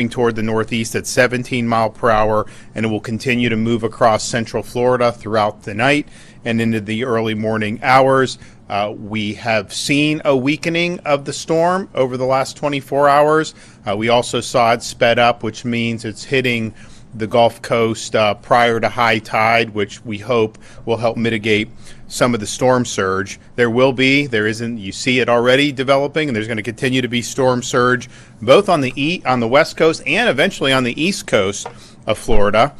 toward the northeast at 17 mile per hour, and it will continue to move across central Florida throughout the night and into the early morning hours. We have seen a weakening of the storm over the last 24 hours. We also saw it sped up, which means it's hitting the Gulf Coast prior to high tide, which we hope will help mitigate some of the storm surge. You see it already developing, and there's going to continue to be storm surge both on the west coast and eventually on the east coast of Florida.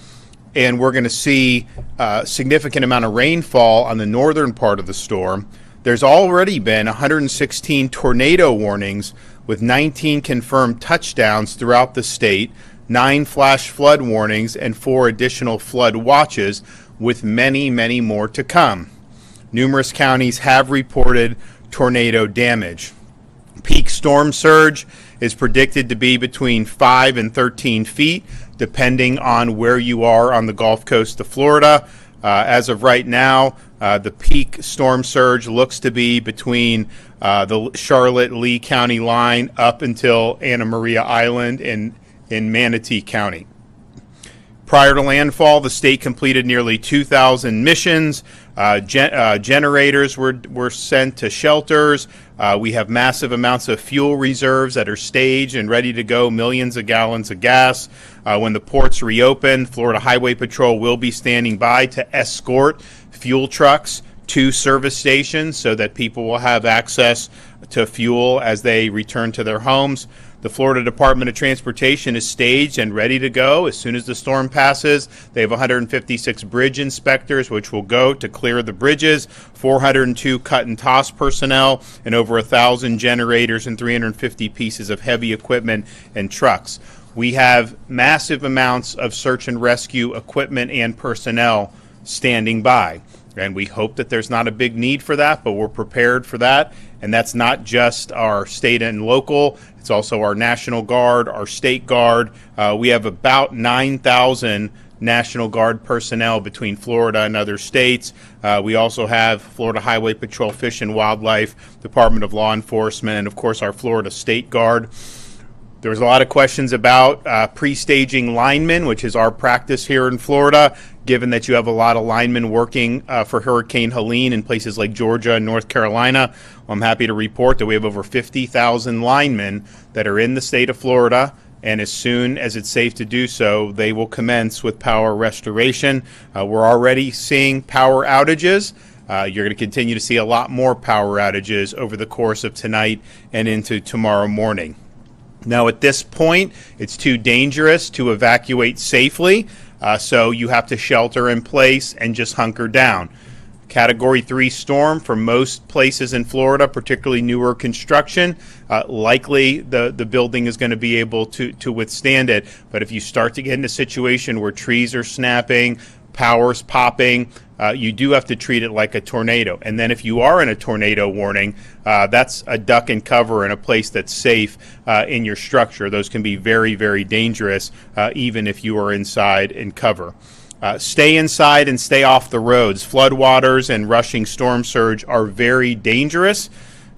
And we're going to see a significant amount of rainfall on the northern part of the storm. There's already been 116 tornado warnings with 19 confirmed touchdowns throughout the state, 9 flash flood warnings, and 4 additional flood watches, with many, many more to come. Numerous counties have reported tornado damage. Peak storm surge is predicted to be between 5 and 13 feet, depending on where you are on the Gulf Coast of Florida. As of right now, the peak storm surge looks to be between the Charlotte-Lee County line up until Anna Maria Island in Manatee County. Prior to landfall, the state completed nearly 2,000 missions. Generators were sent to shelters. We have massive amounts of fuel reserves that are staged and ready to go, millions of gallons of gas. When the ports reopen, Florida Highway Patrol will be standing by to escort fuel trucks to service stations so that people will have access to fuel as they return to their homes. The Florida Department of Transportation is staged and ready to go as soon as the storm passes. They have 156 bridge inspectors, which will go to clear the bridges, 402 cut and toss personnel, and over 1,000 generators and 350 pieces of heavy equipment and trucks. We have massive amounts of search and rescue equipment and personnel standing by. And we hope that there's not a big need for that, but we're prepared for that. And that's not just our state and local, it's also our National Guard, our State Guard. We have about 9,000 National Guard personnel between Florida and other states. We also have Florida Highway Patrol, Fish and Wildlife, Department of Law Enforcement, and of course our Florida State Guard. There was a lot of questions about pre-staging linemen, which is our practice here in Florida, given that you have a lot of linemen working for Hurricane Helene in places like Georgia and North Carolina. Well, I'm happy to report that we have over 50,000 linemen that are in the state of Florida, and as soon as it's safe to do so, they will commence with power restoration. We're already seeing power outages. You're going to continue to see a lot more power outages over the course of tonight and into tomorrow morning. Now, at this point, it's too dangerous to evacuate safely, so you have to shelter in place and just hunker down. Category 3 storm for most places in Florida, particularly newer construction, likely the building is going to be able to withstand it. But if you start to get in a situation where trees are snapping, power's popping, you do have to treat it like a tornado. And then if you are in a tornado warning, that's a duck and cover in a place that's safe in your structure. Those can be very, very dangerous, even if you are inside in cover. Stay inside and stay off the roads. Floodwaters and rushing storm surge are very dangerous.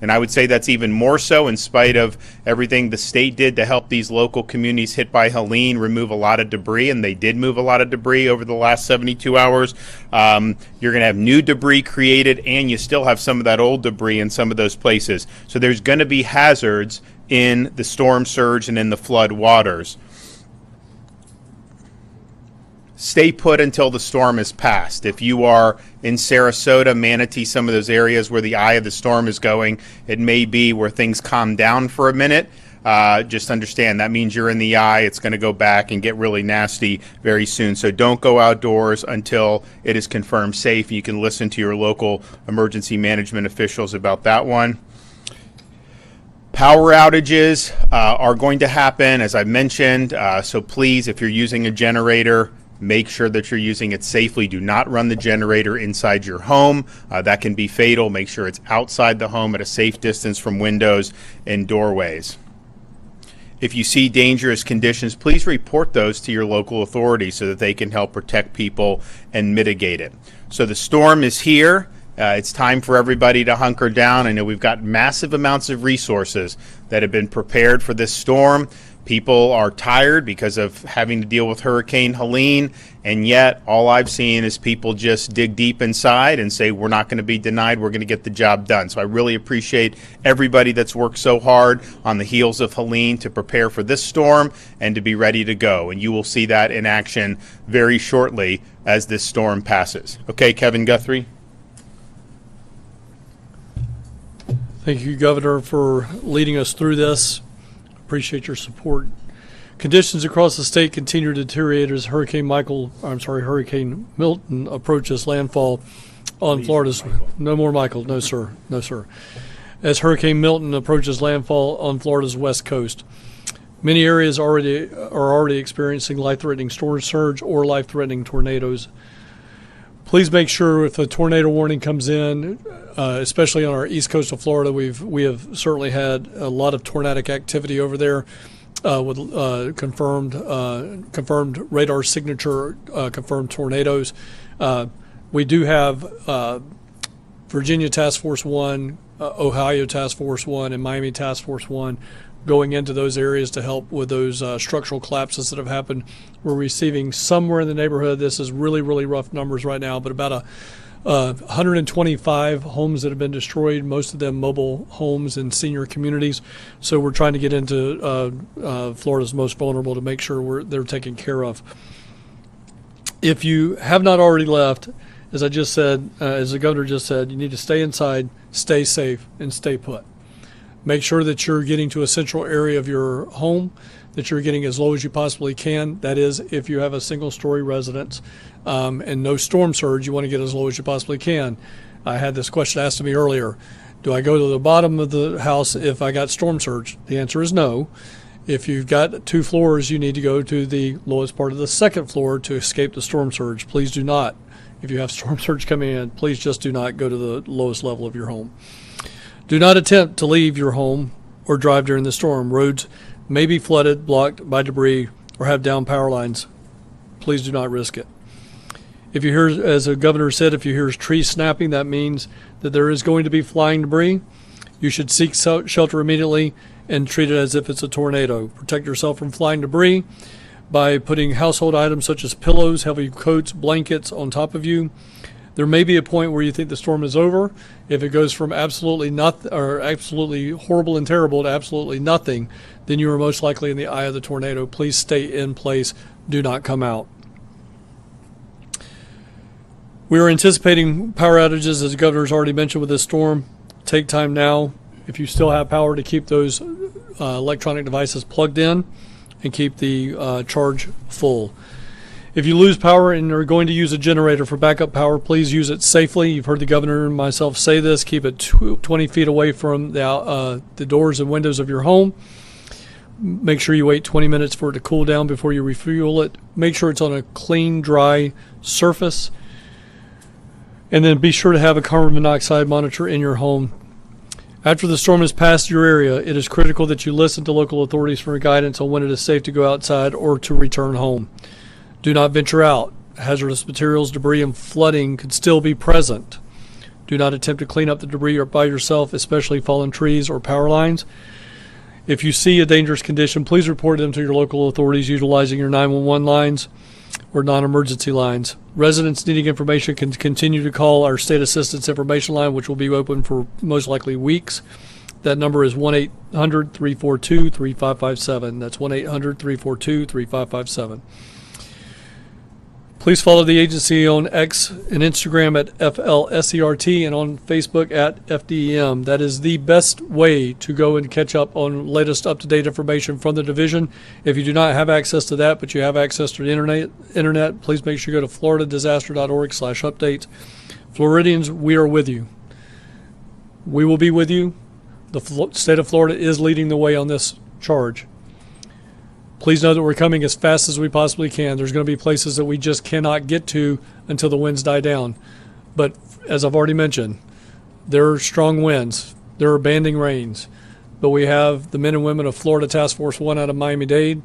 And I would say that's even more so in spite of everything the state did to help these local communities hit by Helene remove a lot of debris, and they did move a lot of debris over the last 72 hours. You're going to have new debris created, and you still have some of that old debris in some of those places. So there's going to be hazards in the storm surge and in the flood waters. Stay put until the storm is passed. If you are in Sarasota, Manatee, some of those areas where the eye of the storm is going, it may be where things calm down for a minute. Just understand that means you're in the eye. It's going to go back and get really nasty very soon. So don't go outdoors until it is confirmed safe. You can listen to your local emergency management officials about that one. Power outages are going to happen, as I mentioned. So please, if you're using a generator, make sure that you're using it safely. Do not run the generator inside your home. That can be fatal. Make sure it's outside the home at a safe distance from windows and doorways. If you see dangerous conditions, please report those to your local authorities so that they can help protect people and mitigate it. So the storm is here. It's time for everybody to hunker down. I know we've got massive amounts of resources that have been prepared for this storm. People are tired because of having to deal with Hurricane Helene, and yet all I've seen is people just dig deep inside and say, we're not going to be denied, we're going to get the job done. So I really appreciate everybody that's worked so hard on the heels of Helene to prepare for this storm and to be ready to go. And you will see that in action very shortly as this storm passes. Okay, Kevin Guthrie. Thank you, Governor, for leading us through this. Appreciate your support. Conditions across the state continue to deteriorate as Hurricane Milton approaches landfall on Florida's. No more Michael. No, sir. No, sir. As Hurricane Milton approaches landfall on Florida's west coast. Many areas are already experiencing life-threatening storm surge or life-threatening tornadoes. Please make sure if a tornado warning comes in, especially on our east coast of Florida, we have certainly had a lot of tornadic activity over there with confirmed radar signature, confirmed tornadoes. We do have Virginia Task Force 1, Ohio Task Force 1, and Miami Task Force 1 going into those areas to help with those structural collapses that have happened. We're receiving somewhere in the neighborhood, this is really, really rough numbers right now, but about 125 homes that have been destroyed, most of them mobile homes and senior communities. So we're trying to get into Florida's most vulnerable to make sure they're taken care of. If you have not already left, as I just said, as the governor just said, you need to stay inside, stay safe, and stay put. Make sure that you're getting to a central area of your home, that you're getting as low as you possibly can. That is, if you have a single-story residence and no storm surge, you want to get as low as you possibly can. I had this question asked to me earlier. Do I go to the bottom of the house if I got storm surge? The answer is no. If you've got 2 floors, you need to go to the lowest part of the 2nd floor to escape the storm surge. Please do not. If you have storm surge coming in, please just do not go to the lowest level of your home. Do not attempt to leave your home or drive during the storm. Roads may be flooded, blocked by debris, or have down power lines. Please do not risk it. If you hear, as the governor said, if you hear trees snapping, that means that there is going to be flying debris. You should seek shelter immediately and treat it as if it's a tornado. Protect yourself from flying debris by putting household items such as pillows, heavy coats, blankets on top of you. There may be a point where you think the storm is over. If it goes from absolutely horrible and terrible to absolutely nothing, then you are most likely in the eye of the tornado. Please stay in place. Do not come out. We are anticipating power outages, as the governor's already mentioned, with this storm. Take time now, if you still have power, to keep those electronic devices plugged in and keep the charge full. If you lose power and are going to use a generator for backup power, please use it safely. You've heard the governor and myself say this. Keep it 20 feet away from the doors and windows of your home. Make sure you wait 20 minutes for it to cool down before you refuel it. Make sure it's on a clean, dry surface. And then be sure to have a carbon monoxide monitor in your home. After the storm has passed your area, it is critical that you listen to local authorities for guidance on when it is safe to go outside or to return home. Do not venture out. Hazardous materials, debris, and flooding could still be present. Do not attempt to clean up the debris by yourself, especially fallen trees or power lines. If you see a dangerous condition, please report them to your local authorities utilizing your 911 lines or non-emergency lines. Residents needing information can continue to call our State Assistance Information Line, which will be open for most likely weeks. That number is 1-800-342-3557. That's 1-800-342-3557. Please follow the agency on X and Instagram at FLSERT and on Facebook at FDEM. That is the best way to go and catch up on latest up-to-date information from the division. If you do not have access to that, but you have access to the internet, please make sure you go to floridadisaster.org/updates. Floridians, we are with you. We will be with you. The state of Florida is leading the way on this charge. Please know that we're coming as fast as we possibly can. There's going to be places that we just cannot get to until the winds die down. But as I've already mentioned, there are strong winds. There are banding rains. But we have the men and women of Florida Task Force 1 out of Miami-Dade,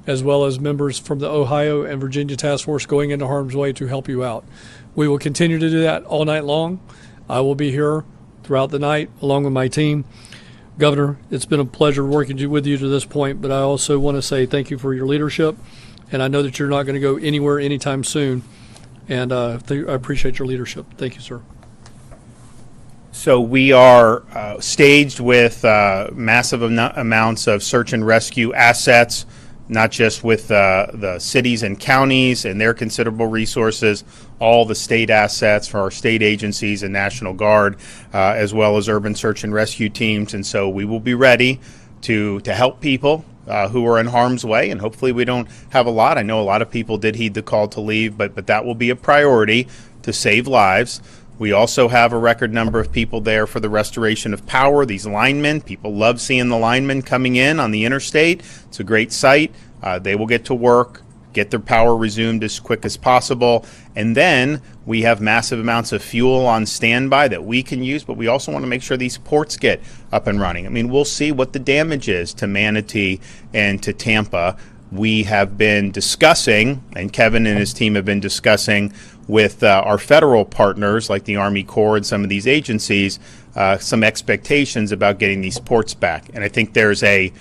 as well as members from the Ohio and Virginia Task Force going into harm's way to help you out. We will continue to do that all night long. I will be here throughout the night along with my team. Governor, it's been a pleasure working with you to this point, but I also want to say thank you for your leadership, and I know that you're not going to go anywhere anytime soon, and I appreciate your leadership. Thank you, sir. So we are staged with massive amounts of search and rescue assets, not just with the cities and counties and their considerable resources, all the state assets for our state agencies and National Guard, as well as urban search and rescue teams. And so we will be ready to help people who are in harm's way, and hopefully we don't have a lot. I know a lot of people did heed the call to leave, but that will be a priority to save lives. We also have a record number of people there for the restoration of power. These linemen, people love seeing the linemen coming in on the interstate. It's a great sight. They will get to work, get their power resumed as quick as possible. And then we have massive amounts of fuel on standby that we can use, but we also want to make sure these ports get up and running. I mean, we'll see what the damage is to Manatee and to Tampa. We have been discussing, and Kevin and his team have been discussing with our federal partners like the Army Corps and some of these agencies, some expectations about getting these ports back. And I think there's a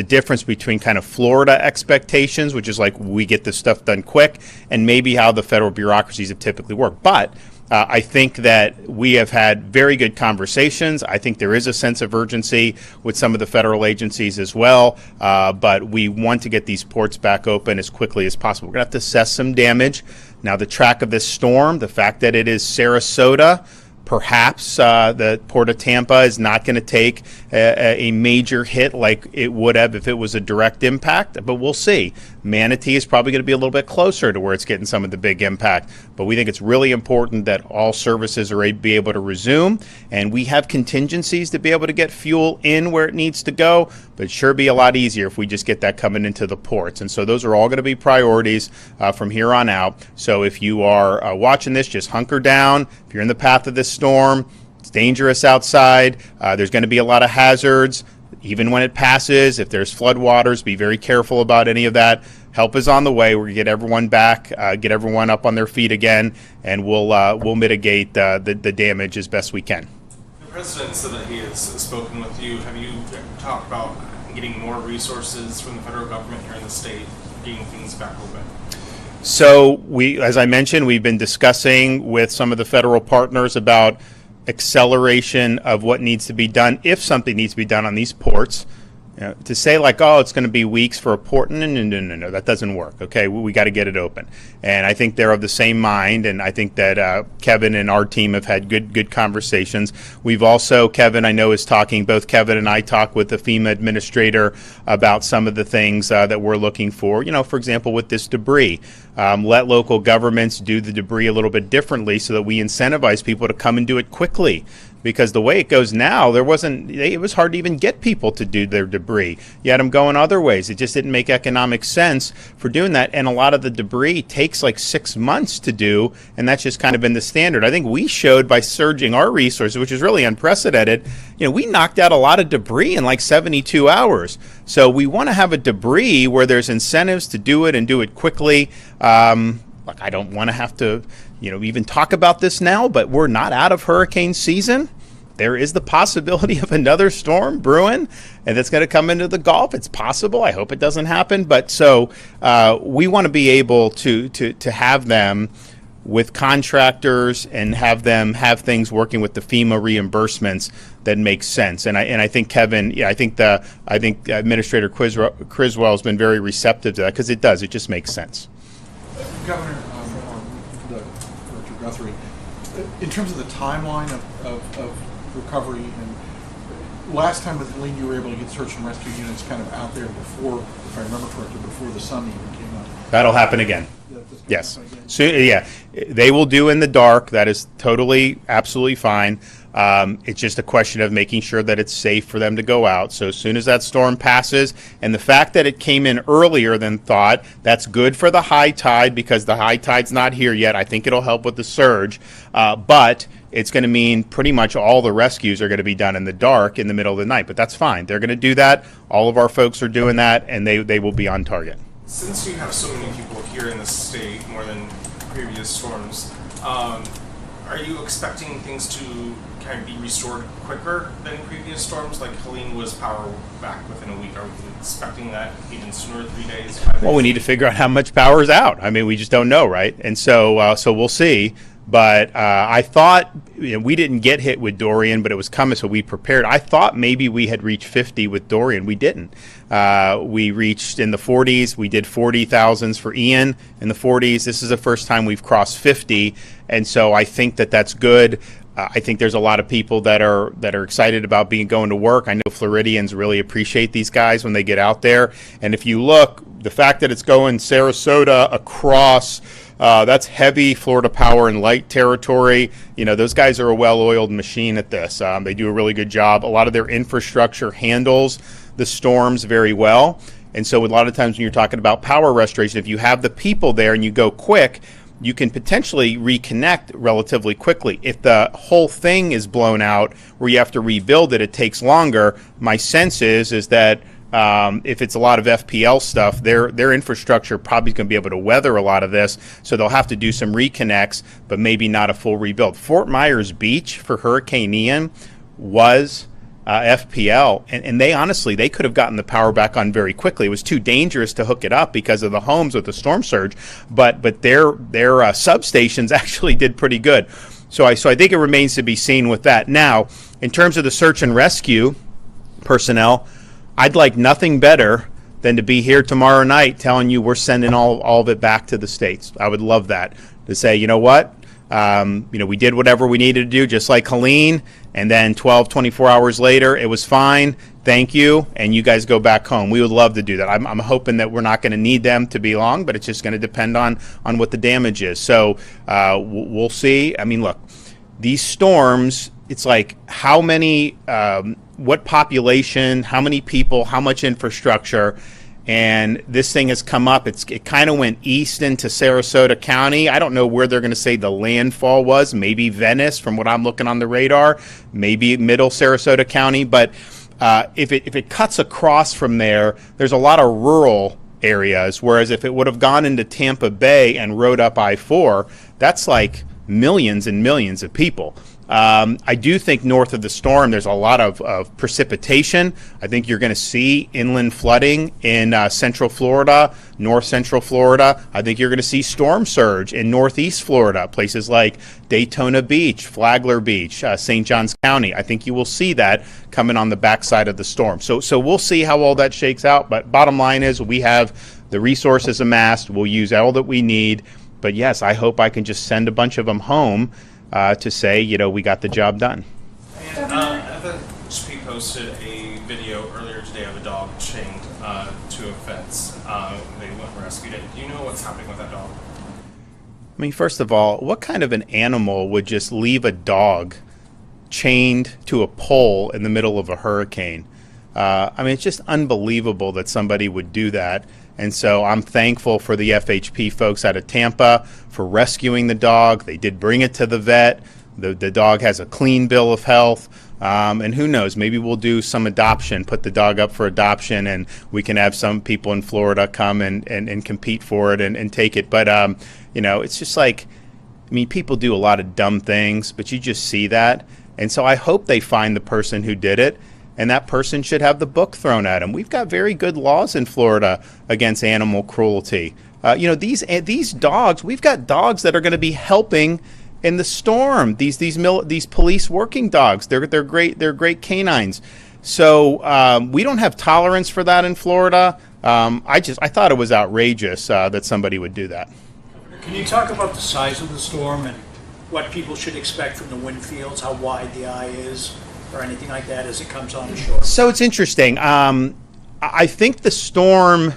difference between kind of Florida expectations, which is like we get this stuff done quick, and maybe how the federal bureaucracies have typically worked. But I think that we have had very good conversations. I think there is a sense of urgency with some of the federal agencies as well, but we want to get these ports back open as quickly as possible. We're going to have to assess some damage. Now, the track of this storm, the fact that it is Sarasota, perhaps the Port of Tampa is not going to take a major hit like it would have if it was a direct impact, but we'll see. Manatee is probably going to be a little bit closer to where it's getting some of the big impact, but we think it's really important that all services are be able to resume, and we have contingencies to be able to get fuel in where it needs to go, but it sure be a lot easier if we just get that coming into the ports. And so those are all going to be priorities from here on out. So if you are watching this, just hunker down. If you're in the path of this storm, it's dangerous outside. There's going to be a lot of hazards. Even when it passes, if there's floodwaters, be very careful about any of that. Help is on the way. We're going to get everyone back, get everyone up on their feet again, and we'll mitigate the damage as best we can. The president said that he has spoken with you. Have you talked about getting more resources from the federal government here in the state, getting things back open? So as I mentioned, we've been discussing with some of the federal partners about acceleration of what needs to be done, if something needs to be done on these ports. To say like, oh, it's going to be weeks for a port, no, that doesn't work. Okay, we got to get it open. And I think they're of the same mind, and I think that Kevin and our team have had good conversations. We've also, Kevin, I know, is talking, both Kevin and I talk with the FEMA administrator about some of the things that we're looking for. For example, with this debris, let local governments do the debris a little bit differently so that we incentivize people to come and do it quickly. Because the way it goes now, it was hard to even get people to do their debris. You had them going other ways. It just didn't make economic sense for doing that. And a lot of the debris takes like 6 months to do, and that's just kind of been the standard. I think we showed by surging our resources, which is really unprecedented, we knocked out a lot of debris in like 72 hours. So we want to have a debris where there's incentives to do it and do it quickly. I don't want to have to even talk about this now, but we're not out of hurricane season. There is the possibility of another storm brewing, and that's going to come into the Gulf. It's possible. I hope it doesn't happen. But so we want to be able to have them with contractors and have them have things working with the FEMA reimbursements that make sense. And I think Kevin, I think Administrator Criswell has been very receptive to that, because it does. It just makes sense. Governor, Director Guthrie, in terms of the timeline of recovery, and last time with Helene, you were able to get search and rescue units kind of out there before, if I remember correctly, before the sun even came up. That'll happen again. Yes. So, yeah, they will do in the dark. That is totally, absolutely fine. It's just a question of making sure that it's safe for them to go out. So as soon as that storm passes, and the fact that it came in earlier than thought, that's good for the high tide, because the high tide's not here yet. I think it'll help with the surge. But it's going to mean pretty much all the rescues are going to be done in the dark in the middle of the night. But that's fine. They're going to do that. All of our folks are doing that, and they will be on target. Since you have so many people here in the state, more than previous storms, Are you expecting things to kind of be restored quicker than previous storms? Like Helene was power back within a week. Are we expecting that even sooner, 3 days, 5 days? Well, we need to figure out how much power is out. I mean, we just don't know, right? And so we'll see. But I thought, we didn't get hit with Dorian, but it was coming, so we prepared. I thought maybe we had reached 50 with Dorian. We didn't. We reached in the 40s. We did 40,000s for Ian in the 40s. This is the first time we've crossed 50, and so I think that that's good. I think there's a lot of people that are excited about going to work. I know Floridians really appreciate these guys when they get out there. And if you look, the fact that it's going Sarasota across, that's heavy Florida Power and Light territory. Those guys are a well-oiled machine at this. They do a really good job. A lot of their infrastructure handles the storms very well. And so a lot of times when you're talking about power restoration, if you have the people there and you go quick, you can potentially reconnect relatively quickly. If the whole thing is blown out where you have to rebuild it, it takes longer. My sense is that if it's a lot of FPL stuff, their infrastructure probably going to be able to weather a lot of this, so they'll have to do some reconnects, but maybe not a full rebuild. Fort Myers Beach for Hurricane Ian was FPL, and they could have gotten the power back on very quickly. It was too dangerous to hook it up because of the homes with the storm surge, but their substations actually did pretty good. So I think it remains to be seen with that. Now, in terms of the search and rescue personnel, I'd like nothing better than to be here tomorrow night telling you we're sending all of it back to the States. I would love that, to say, you know what? We did whatever we needed to do, just like Helene, and then 24 hours later, it was fine. Thank you, and you guys go back home. We would love to do that. I'm hoping that we're not going to need them to be long, but it's just going to depend on what the damage is. So we'll see. I mean, look, these storms, it's like how many, what population, how many people, how much infrastructure. And this thing has come up. It kind of went east into Sarasota County. I don't know where they're going to say the landfall was. Maybe Venice, from what I'm looking on the radar. Maybe middle Sarasota County. But if it cuts across from there, there's a lot of rural areas. Whereas if it would have gone into Tampa Bay and rode up I-4, that's like millions and millions of people. I do think north of the storm, there's a lot of precipitation. I think you're going to see inland flooding in central Florida, north central Florida. I think you're going to see storm surge in northeast Florida, places like Daytona Beach, Flagler Beach, St. Johns County. I think you will see that coming on the backside of the storm. So we'll see how all that shakes out. But bottom line is we have the resources amassed. We'll use all that we need. But yes, I hope I can just send a bunch of them home to say, we got the job done. And FHP posted a video earlier today of a dog chained to a fence. They went and rescued it. Do you know what's happening with that dog? I mean, first of all, what kind of an animal would just leave a dog chained to a pole in the middle of a hurricane? It's just unbelievable that somebody would do that. And so I'm thankful for the FHP folks out of Tampa for rescuing the dog. They did bring it to the vet. The dog has a clean bill of health. And who knows, maybe we'll do some adoption, put the dog up for adoption, and we can have some people in Florida come and compete for it and take it. But, it's just like, people do a lot of dumb things, but you just see that. And so I hope they find the person who did it. And that person should have the book thrown at him. We've got very good laws in Florida against animal cruelty. These dogs, we've got dogs that are going to be helping in the storm. These police working dogs, they're great. They're great canines. So we don't have tolerance for that in Florida. I thought it was outrageous that somebody would do that. Can you talk about the size of the storm and what people should expect from the wind fields, how wide the eye is, or anything like that as it comes on shore? So it's interesting. I think the storm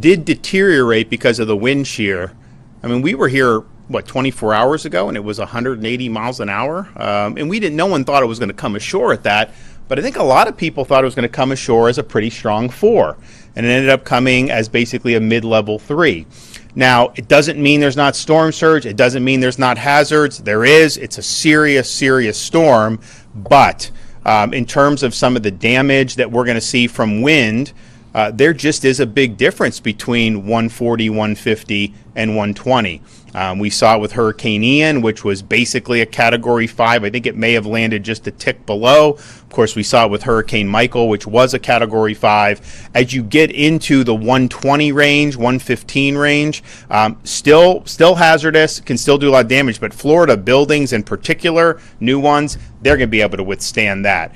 did deteriorate because of the wind shear. We were here, 24 hours ago, and it was 180 miles an hour. And no one thought it was going to come ashore at that. But I think a lot of people thought it was going to come ashore as a pretty strong 4. And it ended up coming as basically a mid-level 3. Now, it doesn't mean there's not storm surge. It doesn't mean there's not hazards. There is. It's a serious, serious storm. But in terms of some of the damage that we're going to see from wind, there just is a big difference between 140, 150, and 120. We saw it with Hurricane Ian, which was basically a Category 5. I think it may have landed just a tick below. Of course, we saw it with Hurricane Michael, which was a Category 5. As you get into the 120 range, 115 range, still hazardous, can still do a lot of damage, but Florida buildings in particular, new ones, they're going to be able to withstand that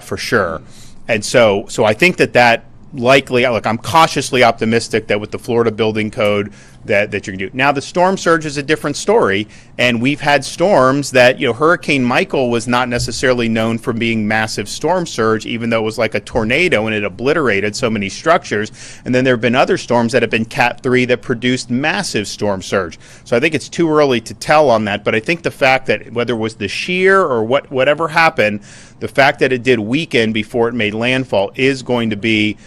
for sure. And so I think that likely, look, I'm cautiously optimistic that with the Florida building code that you're going to do. Now, the storm surge is a different story, and we've had storms that, Hurricane Michael was not necessarily known for being massive storm surge, even though it was like a tornado and it obliterated so many structures. And then there have been other storms that have been Cat 3 that produced massive storm surge. So I think it's too early to tell on that, but I think the fact that whether it was the shear or whatever happened, the fact that it did weaken before it made landfall is going to be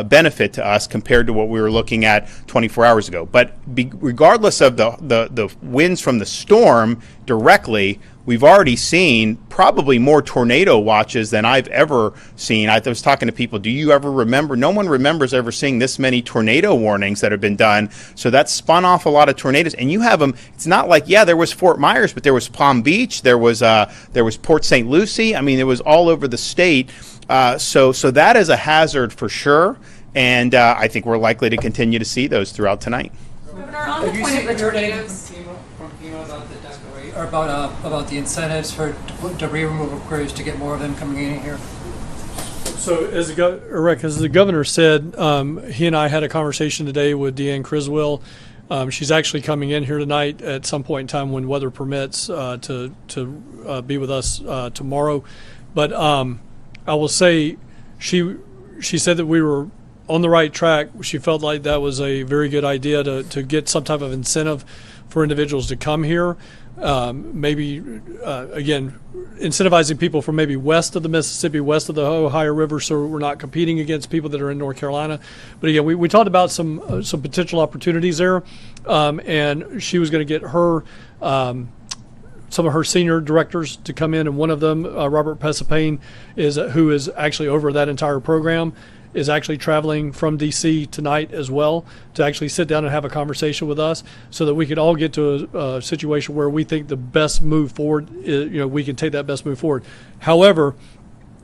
benefit to us compared to what we were looking at 24 hours ago. But regardless of the winds from the storm directly, we've already seen probably more tornado watches than I've ever seen. I was talking to people, do you ever remember? No one remembers ever seeing this many tornado warnings that have been done. So that spun off a lot of tornadoes. And you have them, it's not like, there was Fort Myers, but there was Palm Beach, there was Port St. Lucie. I mean, it was all over the state. So that is a hazard for sure, and I think we're likely to continue to see those throughout tonight. Governor, on the point of the tornadoes. From FEMA about the declaration, or about the incentives for debris removal crews to get more of them coming in here? So as the governor said, he and I had a conversation today with Deanne Criswell. She's actually coming in here tonight at some point in time when weather permits to be with us tomorrow. But I will say she said that we were on the right track. She felt like that was a very good idea to get some type of incentive for individuals to come here. Maybe, again, incentivizing people from maybe west of the Mississippi, west of the Ohio River, so we're not competing against people that are in North Carolina. But again, we talked about some potential opportunities there, and she was going to get her some of her senior directors to come in, and one of them, Robert Pesapane, who is actually over that entire program, is actually traveling from D.C. tonight as well to actually sit down and have a conversation with us so that we could all get to a situation where we think the best move forward is, we can take that best move forward. However,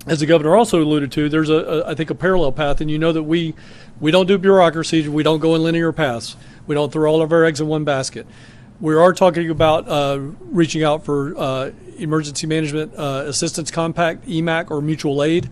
as the governor also alluded to, there's I think a parallel path, and that we don't do bureaucracy, we don't go in linear paths, we don't throw all of our eggs in one basket. We are talking about reaching out for Emergency Management Assistance Compact, EMAC, or mutual aid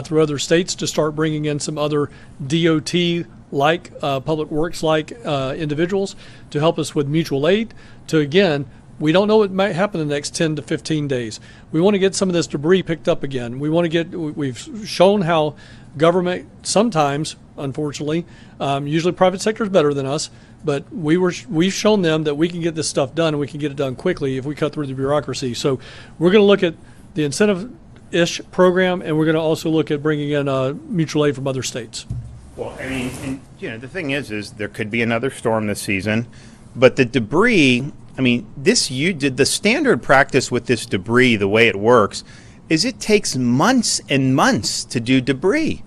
through other states to start bringing in some other DOT-like, public works-like individuals to help us with mutual aid to, again, we don't know what might happen in the next 10 to 15 days. We want to get some of this debris picked up again. We've shown how government sometimes, unfortunately, usually private sector is better than us, but we've shown them that we can get this stuff done and we can get it done quickly if we cut through the bureaucracy. So we're going to look at the incentive-ish program, and we're going to also look at bringing in mutual aid from other states. Well, I mean, and, the thing is there could be another storm this season, but the debris, I mean, the standard practice with this debris, the way it works, is it takes months and months to do debris.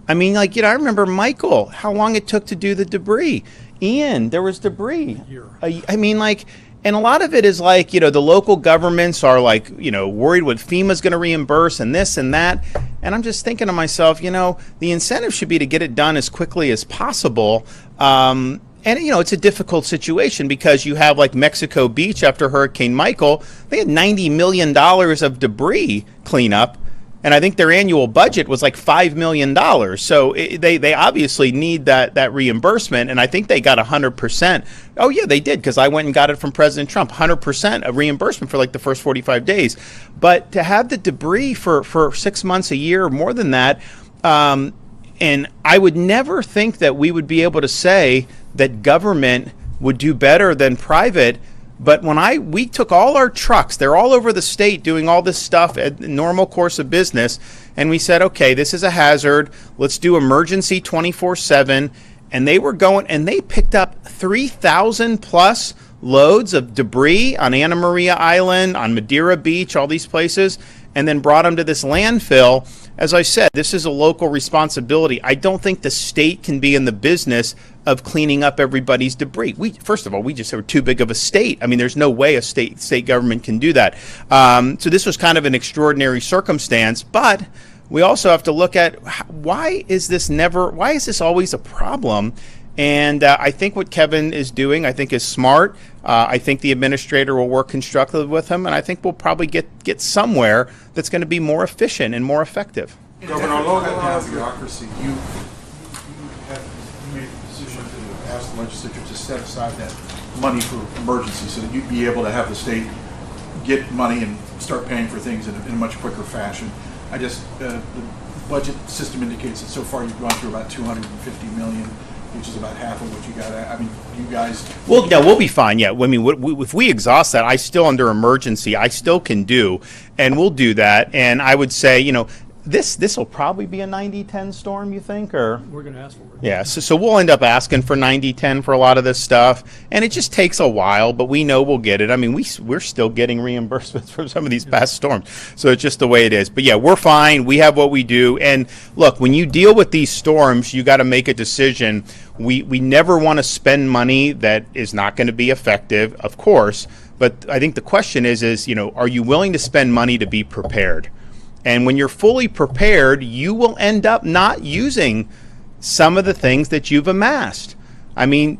I mean, I remember Michael, how long it took to do the debris. Ian, there was debris. And a lot of it is the local governments are worried what FEMA's going to reimburse and this and that. And I'm just thinking to myself, the incentive should be to get it done as quickly as possible. And, it's a difficult situation because you have Mexico Beach after Hurricane Michael. They had $90 million of debris cleanup. And I think their annual budget was $5 million. So they obviously need that reimbursement. And I think they got 100%. Oh, yeah, they did, because I went and got it from President Trump, 100% of reimbursement for the first 45 days. But to have the debris for 6 months, a year, or more than that, and I would never think that we would be able to say that government would do better than private. But when we took all our trucks, they're all over the state doing all this stuff at the normal course of business, and we said, okay, this is a hazard. Let's do emergency 24/7. And they were going, and they picked up 3,000 plus loads of debris on Anna Maria Island, on Madeira Beach, all these places, and then brought them to this landfill. as I said, this is a local responsibility. I don't think the state can be in the business of cleaning up everybody's debris. First of all, we just are too big of a state. I mean, there's no way a state government can do that. So this was kind of an extraordinary circumstance, but we also have to look at why is this always a problem? And I think what Kevin is doing, I think, is smart. I think the administrator will work constructively with him, and I think we'll probably get somewhere that's going to be more efficient and more effective. Governor Logan, bureaucracy. You made the decision to ask the legislature to set aside that money for emergency, so that you'd be able to have the state get money and start paying for things in a much quicker fashion. The budget system indicates that so far you've gone through about $250 million. Which is about half of what you got. I mean, you guys. Well, yeah, we'll be fine. Yeah, I mean, if we exhaust that, I still under emergency, I still can do, and we'll do that. And I would say, this will probably be a 90-10 storm, you think, or We're going to ask for it. yeah. So we'll end up asking for 90-10 for a lot of this stuff, and it just takes a while, but we know we'll get it. I mean, we're still getting reimbursements from some of these past storms, so it's just the way it is. But yeah, we're fine. We have what we do, and look, when you deal with these storms, you got to make a decision. We never want to spend money that is not going to be effective, of course. But I think the question is, are you willing to spend money to be prepared? And when you're fully prepared, you will end up not using some of the things that you've amassed. I mean,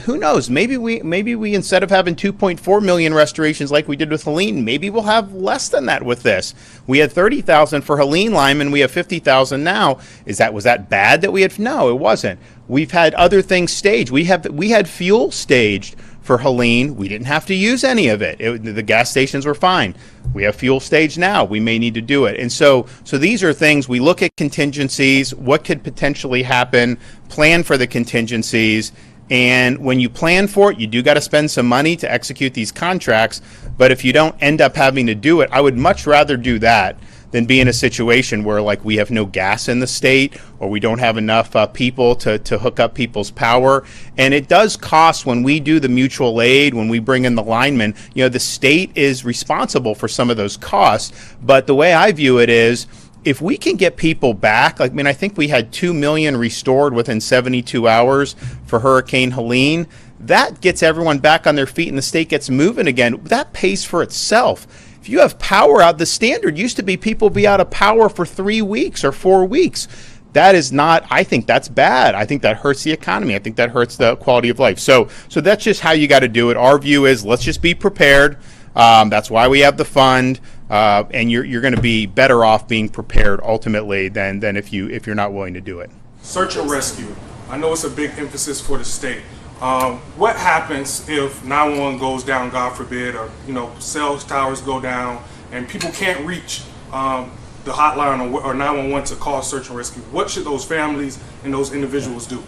who knows? Maybe we instead of having 2.4 million restorations like we did with Helene, maybe we'll have less than that with this. We had 30,000 for Helene Lyman, we have 50,000 now. Was that bad that we had? No, it wasn't. We've had other things staged. We had fuel staged for Helene. We didn't have to use any of it. The gas stations were fine. We have fuel stage now. We may need to do it. And so these are things we look at contingencies, what could potentially happen, plan for the contingencies. And when you plan for it, you do got to spend some money to execute these contracts. But if you don't end up having to do it, I would much rather do that than be in a situation where like we have no gas in the state or we don't have enough people to hook up people's power. And it does cost when we do the mutual aid, when we bring in the linemen, the state is responsible for some of those costs. But the way I view it is, if we can get people back, I think we had 2 million restored within 72 hours for Hurricane Helene. That gets everyone back on their feet and the state gets moving again. That pays for itself. If you have power out, the standard used to be people be out of power for 3 weeks or 4 weeks. That is not, I think that's bad. I think that hurts the economy. I think that hurts the quality of life. So that's just how you got to do it. Our view is let's just be prepared. That's why we have the fund. And you're going to be better off being prepared ultimately than if you're not willing to do it. Search and rescue. I know it's a big emphasis for the state. What happens if 911 goes down, God forbid, or cell towers go down and people can't reach the hotline or 911 to call search and rescue? What should those families and those individuals do?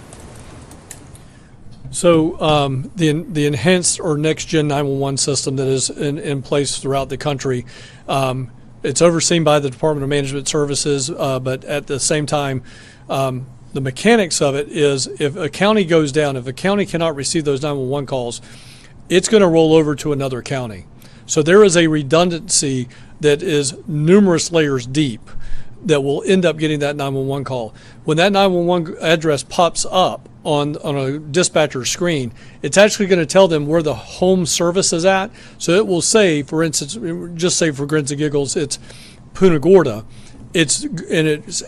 So the enhanced or next gen 911 system that is in place throughout the country, it's overseen by the Department of Management Services, but at the same time, the mechanics of it is if a county goes down, if a county cannot receive those 911 calls, it's going to roll over to another county. So there is a redundancy that is numerous layers deep that will end up getting that 911 call. When that 911 address pops up on a dispatcher screen, it's actually going to tell them where the home service is at. So it will say, for instance, just say for grins and giggles, it's Punta Gorda. It's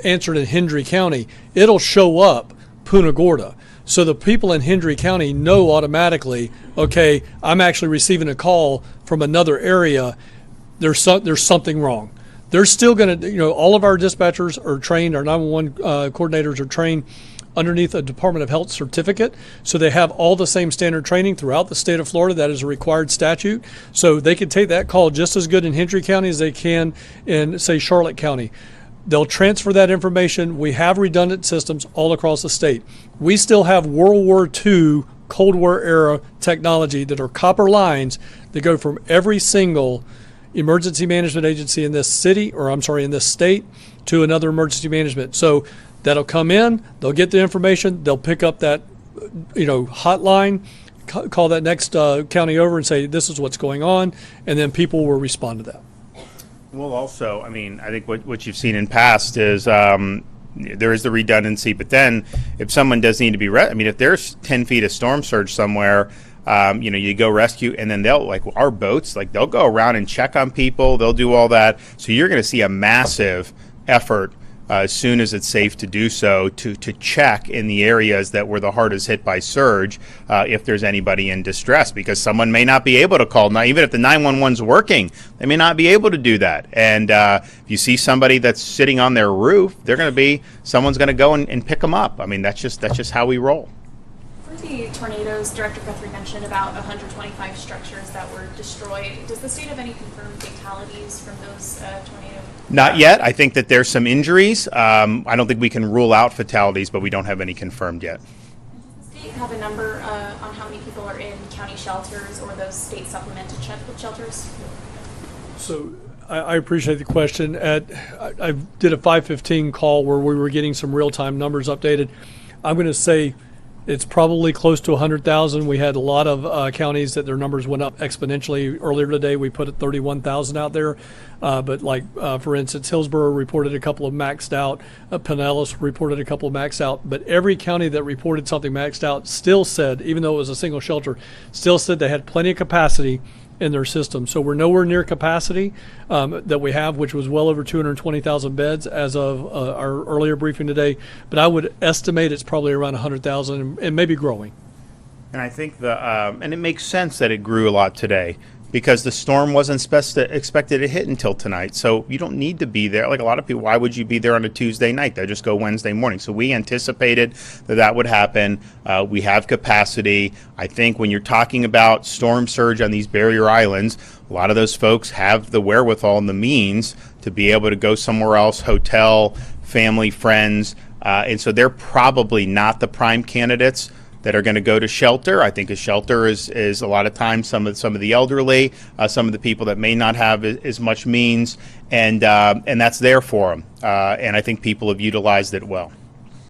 answered in Hendry County. It'll show up Punta Gorda. So the people in Hendry County know automatically, okay, I'm actually receiving a call from another area. There's something wrong. They're still going to, all of our dispatchers are trained, our 911 coordinators are trained underneath a Department of Health certificate. So they have all the same standard training throughout the state of Florida. That is a required statute. So they can take that call just as good in Hendry County as they can in, say, Charlotte County. They'll transfer that information. We have redundant systems all across the state. We still have World War II, Cold War era technology that are copper lines that go from every single emergency management agency in this city, or I'm sorry, in this state, to another emergency management. So that'll come in, they'll get the information, they'll pick up that, hotline, call that next county over and say, this is what's going on, and then people will respond to that. Well, also, I mean, I think what you've seen in past is there is the redundancy, but then if someone does need to be, I mean, if there's 10 feet of storm surge somewhere, you go rescue, and then they'll, like our boats, like they'll go around and check on people. They'll do all that. So you're going to see a massive effort as soon as it's safe to do so to check in the areas that were the hardest hit by surge if there's anybody in distress, because someone may not be able to call. Now, even if the 911's working, they may not be able to do that. And if you see somebody that's sitting on their roof, someone's going to go and pick them up. I mean, that's just how we roll. For the tornadoes, Director Guthrie mentioned about 125 structures that were destroyed. Does the state have any confirmed fatalities from those tornadoes? Not yet. I think that there's some injuries. I don't think we can rule out fatalities, but we don't have any confirmed yet. Does the state have a number on how many people are in county shelters or those state supplemented shelters? So I appreciate the question. I did a 5:15 call where we were getting some real-time numbers updated. I'm going to say it's probably close to 100,000. We had a lot of counties that their numbers went up exponentially. Earlier today, we put 31,000 out there. But for instance, Hillsborough reported a couple of maxed out. Pinellas reported a couple of maxed out. But every county that reported something maxed out still said, even though it was a single shelter, still said they had plenty of capacity in their system. So we're nowhere near capacity that we have, which was well over 220,000 beds as of our earlier briefing today. But I would estimate it's probably around 100,000 and maybe growing. And I think and it makes sense that it grew a lot today, because the storm wasn't expected to hit until tonight. So you don't need to be there. Like a lot of people, why would you be there on a Tuesday night? They'll just go Wednesday morning. So we anticipated that would happen. We have capacity. I think when you're talking about storm surge on these barrier islands, a lot of those folks have the wherewithal and the means to be able to go somewhere else, hotel, family, friends. And so they're probably not the prime candidates that are going to go to shelter. I think a shelter is a lot of times some of the elderly, some of the people that may not have as much means, and that's there for them. And I think people have utilized it well.